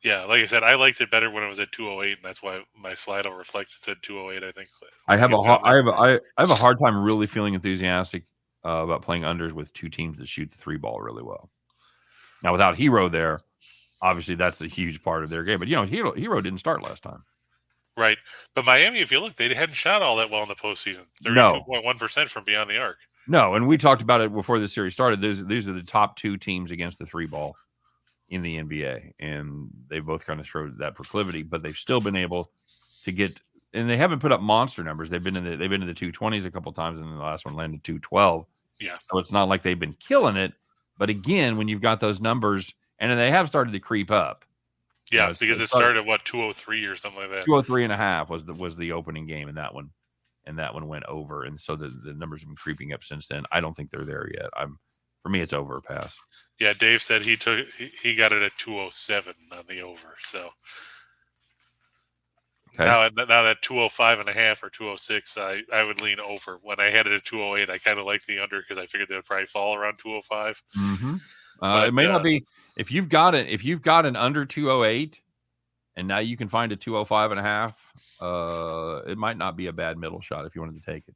Yeah, like I said, I liked it better when it was at 208, and that's why my slide will reflect it said 208. I think I have a hard time really feeling enthusiastic about playing unders with 2 teams that shoot the 3 ball really well. Now, without Hero there, obviously that's a huge part of their game. But Hero didn't start last time. Right. But Miami, if you look, they hadn't shot all that well in the postseason. 32.1% from beyond the arc. No, and we talked about it before the series started. These are the top 2 teams against the 3 ball in the NBA, and they both kind of showed that proclivity, but they've still been able to get, and they haven't put up monster numbers. They've been in the 220s a couple times, and the last one landed 212. Yeah. So it's not like they've been killing it, but again, when you've got those numbers, and then they have started to creep up. Yeah, because it started at 203 or something like that. 203.5 was the opening game in that one, and that one went over, and so the numbers have been creeping up since then. I don't think they're there yet. For me, it's over a pass. Yeah, Dave said he got it at 207 on the over. So now that 205.5 or 206, I would lean over. When I had it at 208, I kind of liked the under because I figured they would probably fall around 205. Mm-hmm. It may not be if you've got an under 208 And now you can find a 205.5. It might not be a bad middle shot if you wanted to take it.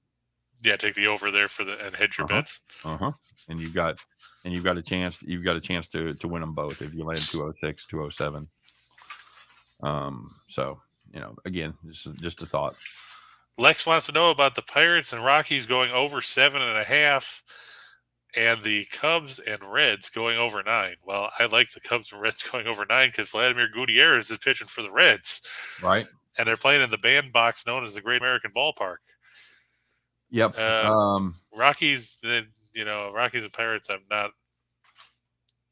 Yeah, take the over there and hedge your bets. And you've got a chance. You've got a chance to win them both if you land 206, 207. So again, just a thought. Lex wants to know about the Pirates and Rockies going over 7.5, and the Cubs and Reds going over 9. Well, I like the Cubs and Reds going over 9 because Vladimir Gutierrez is pitching for the Reds, right? And they're playing in the bandbox known as the Great American Ballpark. Yep. Rockies, Rockies and Pirates, I'm not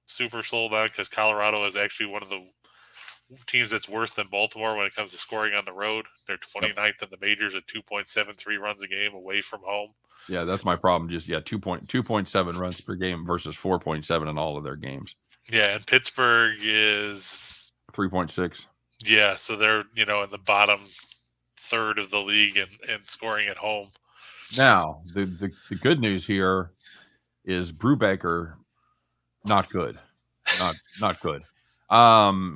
super sold on because Colorado is actually one of the teams that's worse than Baltimore when it comes to scoring on the road. They're 29th in the majors at 2.73 runs a game away from home. Yeah, that's my problem. Just 2.7 runs per game versus 4.7 in all of their games. Yeah, and Pittsburgh is 3.6. Yeah, so they're in the bottom third of the league and scoring at home. Now the good news here is Brubaker, not good, not good.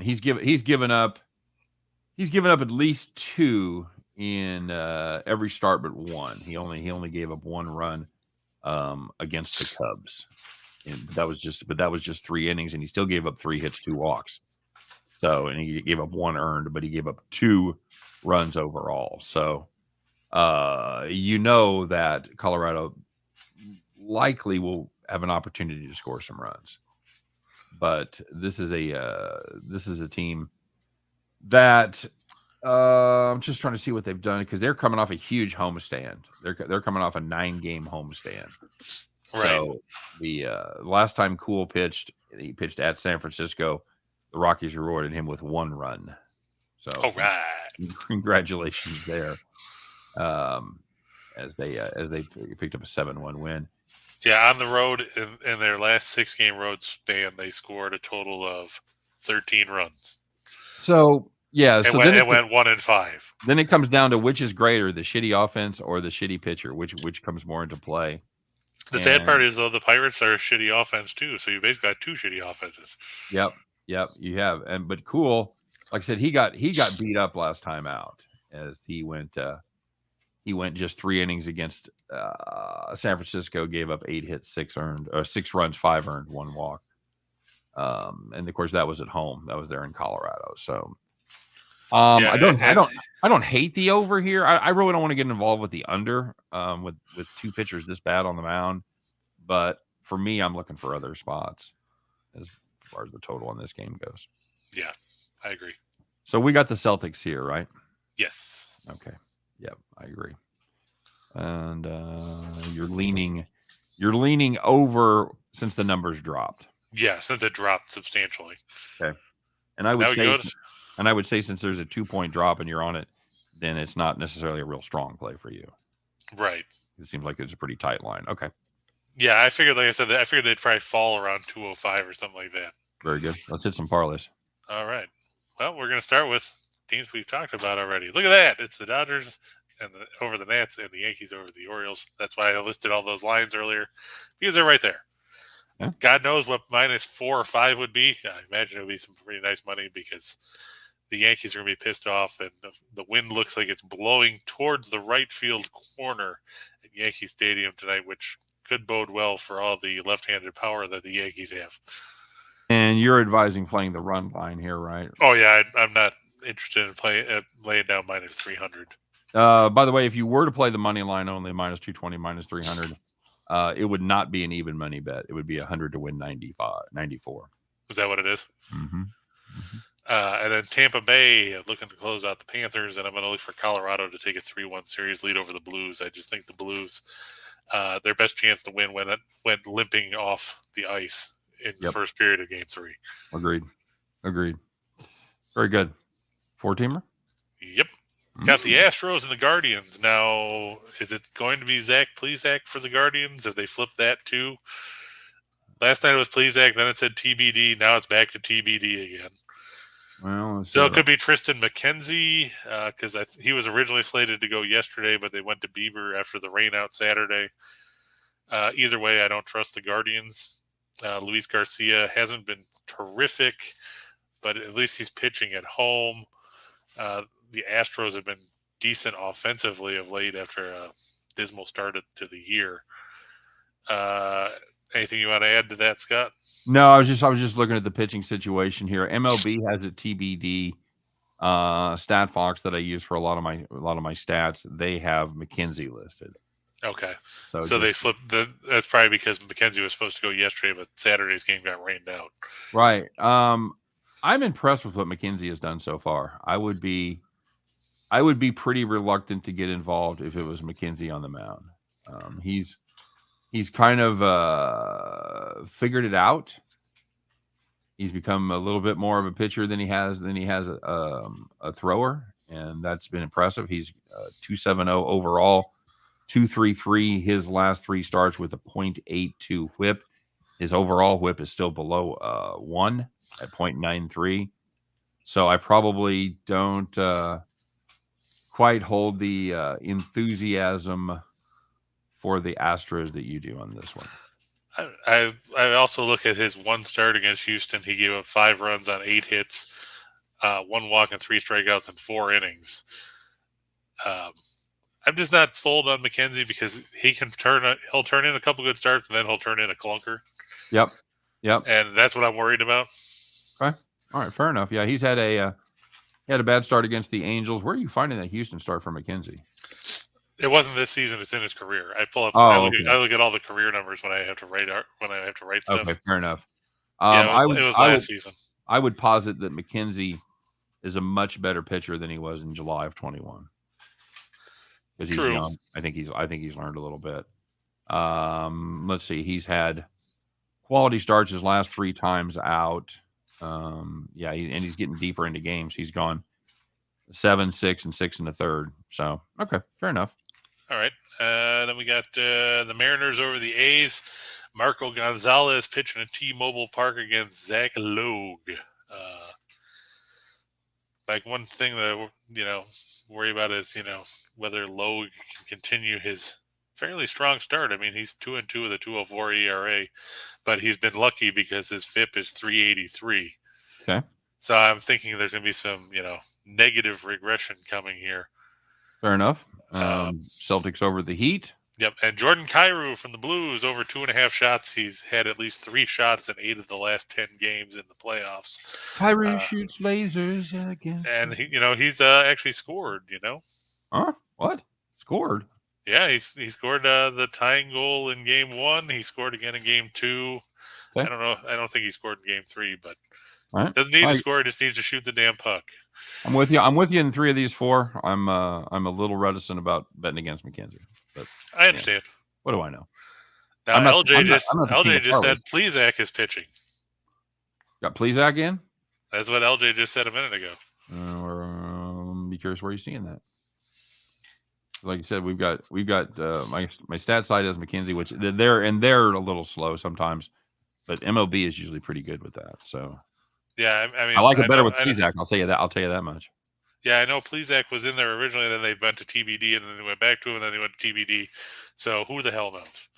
He's given up at least 2 in every start but one. He only gave up 1 run against the Cubs, and that was just 3 innings, and he still gave up 3 hits, 2 walks. So, and he gave up 1 earned, but he gave up 2 runs overall. So, that Colorado likely will have an opportunity to score some runs. But this is a team that I'm just trying to see what they've done because they're coming off a huge homestand. They're coming off a 9-game homestand. Right. So the last time Cool pitched, he pitched at San Francisco. The Rockies rewarded him with 1 run. So, all right, congratulations there. As they picked up a 7-1 win. Yeah, on the road in their last 6-game road span, they scored a total of 13 runs. So yeah, it went 1-5. Then it comes down to which is greater, the shitty offense or the shitty pitcher, which comes more into play. The sad part is though the Pirates are a shitty offense too, so you basically got 2 shitty offenses. Yep, you have. But Cool, like I said, he got beat up last time out as he went just 3 innings against San Francisco, gave up 8 hits, 6 earned, 6 runs, 5 earned, 1 walk. And of course that was at home. That was there in Colorado. So I don't hate the over here. I really don't want to get involved with the under with 2 pitchers this bad on the mound. But for me, I'm looking for other spots as far as the total on this game goes. Yeah, I agree. So we got the Celtics here, right? Yes. Okay. Yep, I agree. And you're leaning over since the numbers dropped. Yeah, since it dropped substantially. Okay. And I would say since there's a 2-point drop and you're on it, then it's not necessarily a real strong play for you. Right. It seems like it's a pretty tight line. Okay. Yeah, I figured, like I said, they'd probably fall around 205 or something like that. Very good. Let's hit some parlays. All right. Well, we're going to start with teams we've talked about already. Look at that. It's the Dodgers over the Nats and the Yankees over the Orioles. That's why I listed all those lines earlier, because they're right there. Yeah. God knows what -4 or 5 would be. I imagine it would be some pretty nice money because the Yankees are going to be pissed off, and the wind looks like it's blowing towards the right field corner at Yankee Stadium tonight, which could bode well for all the left-handed power that the Yankees have. And you're advising playing the run line here, right? Oh, yeah. I'm not interested in laying down -300. By the way, if you were to play the money line only, -220, -300, it would not be an even money bet. It would be 100 to win 94. Is that what it is? Mm-hmm. Mm-hmm. And then Tampa Bay looking to close out the Panthers, and I'm going to look for Colorado to take a 3-1 series lead over the Blues. I just think the Blues, their best chance to win when it went limping off the ice in the first period of Game 3. Agreed. Very good. 4-teamer? Yep. Got the Astros and the Guardians. Now, is it going to be Zach Plesac for the Guardians? Have they flipped that too? Last night it was Plesac, then it said TBD. Now it's back to TBD again. Well, so it could be Tristan McKenzie because he was originally slated to go yesterday, but they went to Bieber after the rain out Saturday. Either way, I don't trust the Guardians. Luis Garcia hasn't been terrific, but at least he's pitching at home. The Astros have been decent offensively of late after a dismal start to the year. Anything you want to add to that, Scott? No, I was just looking at the pitching situation here. MLB has a TBD stat fox that I use for a lot of my stats. They have McKenzie listed. Okay, so just, they flipped. That's probably because McKenzie was supposed to go yesterday, but Saturday's game got rained out. Right. I'm impressed with what McKenzie has done so far. I would be pretty reluctant to get involved if it was McKenzie on the mound. He's kind of figured it out. He's become a little bit more of a pitcher than he has a thrower, and that's been impressive. He's 2.70 overall, 2.33 his last 3 starts with a .82 whip. His overall whip is still below 1 at .93. So I probably don't quite hold the enthusiasm for the Astros that you do on this one. I also look at his one start against Houston. He gave up 5 runs on 8 hits, 1 walk and 3 strikeouts in 4 innings. I'm just not sold on McKenzie because he'll turn in a couple good starts and then he'll turn in a clunker. Yep. And that's what I'm worried about. Okay. All right. Fair enough. Yeah, he had a bad start against the Angels. Where are you finding that Houston start for McKenzie? It wasn't this season; it's in his career. I pull up. Oh, I look at all the career numbers when I have to write stuff. Okay, fair enough. It was last season. I would posit that McKenzie is a much better pitcher than he was in July of 21. Because he's young. I think he's learned a little bit. Let's see. He's had quality starts his last 3 times out. And he's getting deeper into games. He's gone 7, 6, and 6 1/3. So okay, fair enough. All right. Then we got the Mariners over the A's. Marco Gonzalez pitching at T-Mobile Park against Zach Logue. Like one thing that worry about is whether Logue can continue his fairly strong start. I mean, he's 2-2 with a 2.04 ERA, but he's been lucky because his FIP is 383. Okay. So I'm thinking there's going to be some negative regression coming here. Fair enough. Celtics over the Heat. Yep, and Jordan Kyrou from the Blues over 2.5 shots. He's had at least 3 shots in 8 of the last 10 games in the playoffs. Kyrou shoots lasers again. And he's actually scored. Huh? What? Scored? Yeah, he scored the tying goal in Game 1. He scored again in Game 2. Okay. I don't know. I don't think he scored in Game 3, but doesn't need to score. Just needs to shoot the damn puck. I'm with you in 3 of these 4. I'm a little reticent about betting against McKenzie. But I understand. What do I know? Now, LJ just said Plesac is pitching. Got Plesac in? That's what LJ just said a minute ago. Be curious where you're seeing that. Like you said, we've got my stat side is McKenzie, which they're a little slow sometimes, but MLB is usually pretty good with that. So yeah, I mean, I like it better with Plesac. I'll tell you that much. Yeah, I know Plesac was in there originally, then they went to TBD, and then they went back to him, and then they went to TBD. So who the hell knows?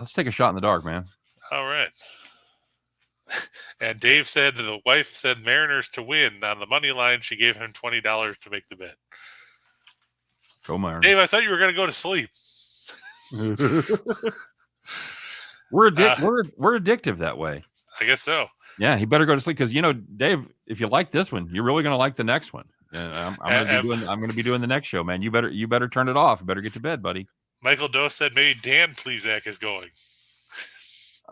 Let's take a shot in the dark, man. All right. And Dave said the wife said Mariners to win. On the money line, she gave him $20 to make the bet. Go Mariners. Dave, I thought you were going to go to sleep. We're addictive that way. I guess so. Yeah, he better go to sleep because Dave, if you like this one, you're really going to like the next one. I'm going to be doing the next show, man. You better turn it off. You better get to bed, buddy. Michael Doe said maybe Dan Plesac is going.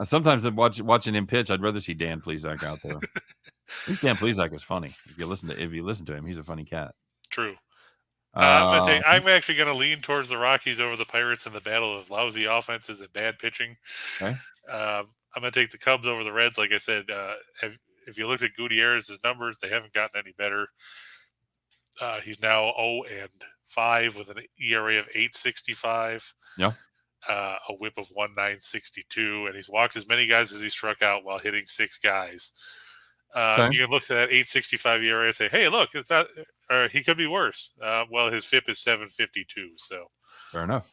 Sometimes watching him pitch, I'd rather see Dan Plesac out there. At least Dan Plesac is funny. If you listen to him, he's a funny cat. True. I'm actually going to lean towards the Rockies over the Pirates in the battle of lousy offenses and bad pitching. Okay. I'm going to take the Cubs over the Reds. Like I said, if you looked at Gutierrez's numbers, they haven't gotten any better. He's now 0-5 with an ERA of 8.65. Yeah. A whip of 1.962, and he's walked as many guys as he struck out while hitting 6 guys. You can look at that 8.65 ERA and say, "Hey, look, it's not. Or he could be worse." Well, his FIP is 7.52, so fair enough.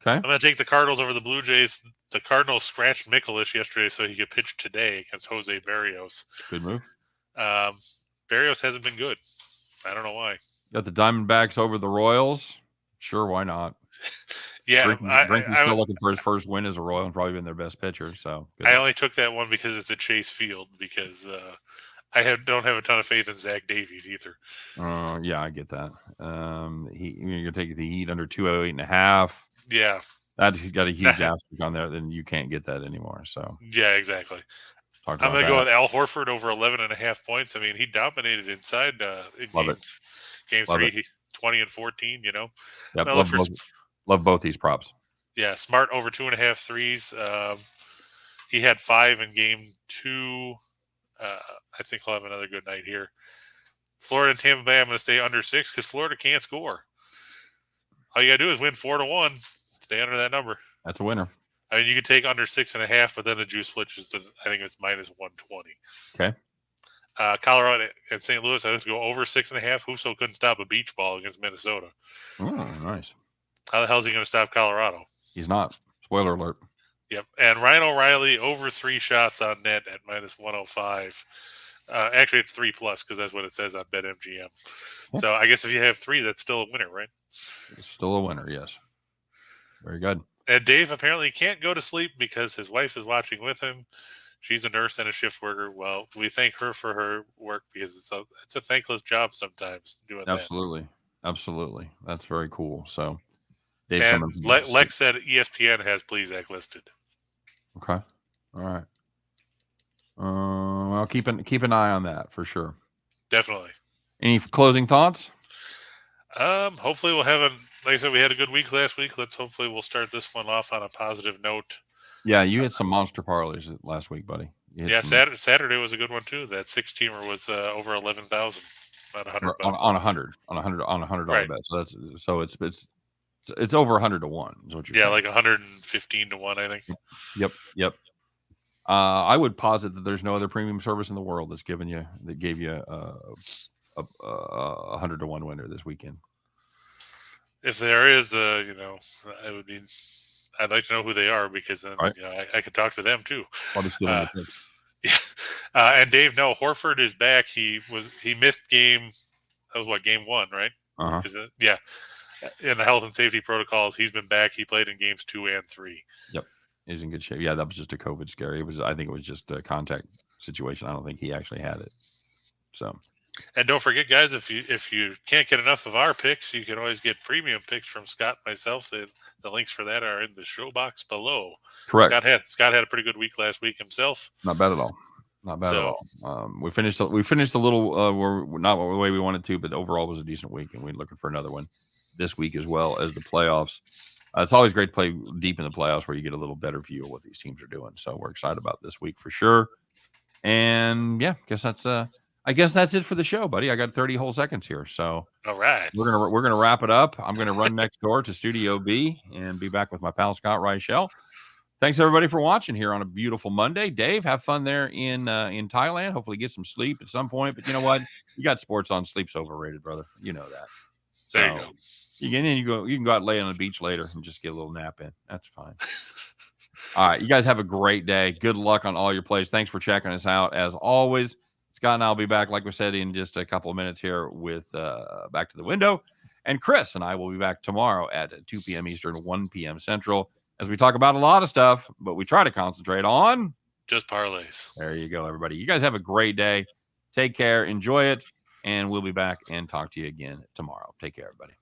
Okay. I'm going to take the Cardinals over the Blue Jays. The Cardinals scratched Mikulich yesterday so he could pitch today against Jose Barrios. Good move. Berrios hasn't been good. I don't know why. Got the Diamondbacks over the Royals. Sure, why not? Yeah, Greinke's still looking for his first win as a Royal and probably been their best pitcher. So I only took that one because it's a Chase Field because don't have a ton of faith in Zach Davies either. Yeah, I get that. You're take the Heat under 208.5. Yeah, that's got a huge asterisk on there. Then you can't get that anymore. So yeah, exactly. I'm going to go with Al Horford over 11.5 points. I mean, he dominated inside in game 3, 20 and 14. You know, love both these props. Yeah, Smart over 2.5 threes. He had 5 in game 2. I think he'll have another good night here. Florida and Tampa Bay, I'm going to stay under 6 because Florida can't score. All you got to do is win 4-1. Stay under that number. That's a winner. I mean, you could take under 6.5, but then the juice switches to, I think it's minus 120. Okay. Colorado and St. Louis, I have to go over 6.5. Husso couldn't stop a beach ball against Minnesota. Oh, nice. How the hell is he going to stop Colorado? He's not. Spoiler alert. Yep. And Ryan O'Reilly over 3 shots on net at minus 105. Actually, it's 3+ because that's what it says on BetMGM. Yeah. So I guess if you have 3, that's still a winner, right? It's still a winner, yes. Very good. And Dave apparently can't go to sleep because his wife is watching with him. She's a nurse and a shift worker. Well, we thank her for her work because it's a thankless job sometimes doing that. Absolutely. That's very cool. So, Dave, and Lex said ESPN has Plesac listed. Okay. All right. I'll keep an eye on that for sure. Definitely. Any closing thoughts? Hopefully we'll have like I said, we had a good week last week. Hopefully we'll start this one off on a positive note. Yeah, you had some monster parlays last week, buddy. Yeah, Saturday was a good one too. That 6-teamer was over 11,000 on $100 on $100 right. bet. So it's over 100 to 1 is what you're saying. Like 115 to 1, I think. Yep. I would posit that there's no other premium service in the world that gave you a 100 to 1 winner this weekend. If there is, I'd like to know who they are because then I could talk to them too. And Dave, no, Horford is back. He missed game. That was game 1, right? Uh-huh. In the health and safety protocols, he's been back. He played in games 2 and 3. Yep, he's in good shape. Yeah, that was just a COVID scare. I think it was just a contact situation. I don't think he actually had it. So. And don't forget, guys, if you can't get enough of our picks, you can always get premium picks from Scott and myself. The links for that are in the show box below. Correct. Scott had a pretty good week last week himself. Not bad at all. At all. We finished a little we're not the way we wanted to, but overall it was a decent week, and we're looking for another one this week as well as the playoffs. It's always great to play deep in the playoffs where you get a little better view of what these teams are doing. So we're excited about this week for sure. And yeah, I guess that's it for the show, buddy. I got 30 whole seconds here. So all right. We're gonna wrap it up. I'm gonna run next door to Studio B and be back with my pal Scott Reichel. Thanks everybody for watching here on a beautiful Monday. Dave, have fun there in Thailand. Hopefully get some sleep at some point. But you know what? You got sports on. Sleep's overrated, brother. You know that. So there you go. You can go out and lay on the beach later and just get a little nap in. That's fine. All right. You guys have a great day. Good luck on all your plays. Thanks for checking us out. As always, Scott and I will be back, like we said, in just a couple of minutes here with Back to the Window. And Chris and I will be back tomorrow at 2 p.m. Eastern, 1 p.m. Central, as we talk about a lot of stuff, but we try to concentrate on Just Parlays. There you go, everybody. You guys have a great day. Take care. Enjoy it. And we'll be back and talk to you again tomorrow. Take care, everybody.